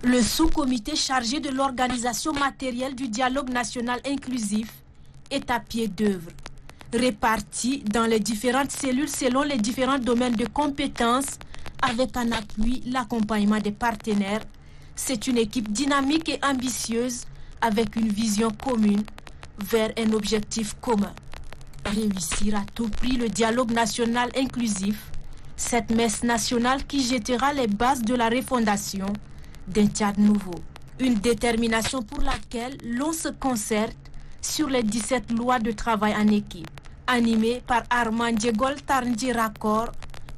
Le sous-comité chargé de l'organisation matérielle du dialogue national inclusif est à pied d'œuvre, réparti dans les différentes cellules selon les différents domaines de compétences, avec en appui l'accompagnement des partenaires. C'est une équipe dynamique et ambitieuse avec une vision commune vers un objectif commun. Réussir à tout prix le dialogue national inclusif, cette messe nationale qui jettera les bases de la refondation d'un Tchad nouveau. Une détermination pour laquelle l'on se concerte sur les 17 lois de travail en équipe. Animé par Armand Diegol Tarndji Rakor,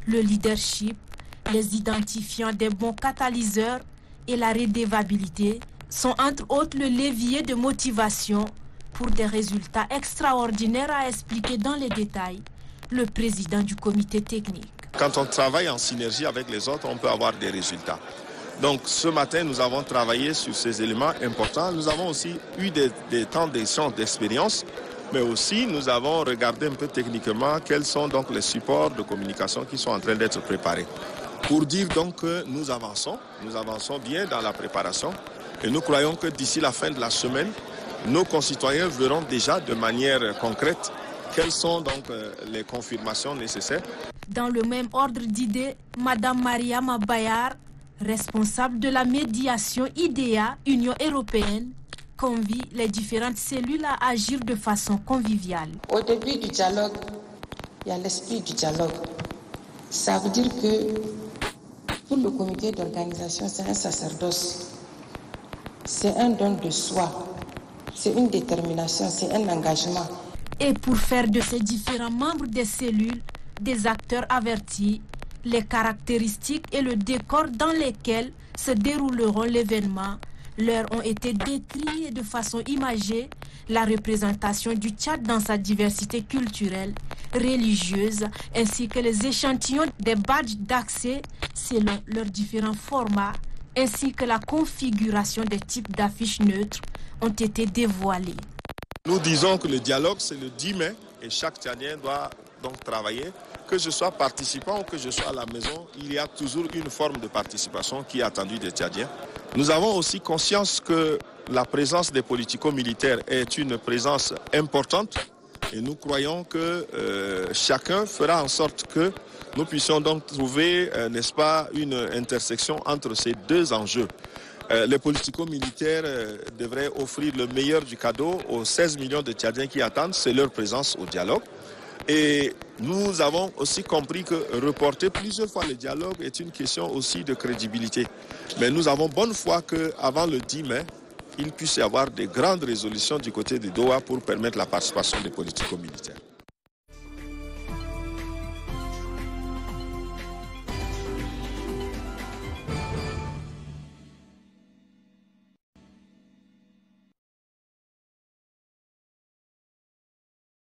le leadership, les identifiants des bons catalyseurs et la redevabilité sont entre autres le levier de motivation pour des résultats extraordinaires à expliquer dans les détails le président du comité technique. Quand on travaille en synergie avec les autres, on peut avoir des résultats. Donc ce matin, nous avons travaillé sur ces éléments importants. Nous avons aussi eu des temps d'échange d'expérience, mais aussi nous avons regardé un peu techniquement quels sont donc les supports de communication qui sont en train d'être préparés. Pour dire donc que nous avançons bien dans la préparation et nous croyons que d'ici la fin de la semaine, nos concitoyens verront déjà de manière concrète quelles sont donc les confirmations nécessaires. Dans le même ordre d'idées, Mme Mariama Bayar, responsable de la médiation IDEA, Union européenne, convie les différentes cellules à agir de façon conviviale. Au début du dialogue, il y a l'esprit du dialogue. Ça veut dire que pour le comité d'organisation, c'est un sacerdoce. C'est un don de soi. C'est une détermination, c'est un engagement. Et pour faire de ces différents membres des cellules des acteurs avertis, les caractéristiques et le décor dans lesquels se dérouleront l'événement leur ont été décrits de façon imagée. La représentation du Tchad dans sa diversité culturelle, religieuse, ainsi que les échantillons des badges d'accès selon leurs différents formats, ainsi que la configuration des types d'affiches neutres ont été dévoilés. Nous disons que le dialogue, c'est le 10 mai et chaque Tchadien doit donc travailler. Que je sois participant ou que je sois à la maison, il y a toujours une forme de participation qui est attendue des Tchadiens. Nous avons aussi conscience que la présence des politico-militaires est une présence importante et nous croyons que chacun fera en sorte que nous puissions donc trouver, n'est-ce pas, une intersection entre ces deux enjeux. Les politico-militaires devraient offrir le meilleur du cadeau aux 16 millions de Tchadiens qui attendent, c'est leur présence au dialogue. Et nous avons aussi compris que reporter plusieurs fois le dialogue est une question aussi de crédibilité. Mais nous avons bonne foi qu'avant le 10 mai, il puisse y avoir des grandes résolutions du côté de Doha pour permettre la participation des politico-militaires.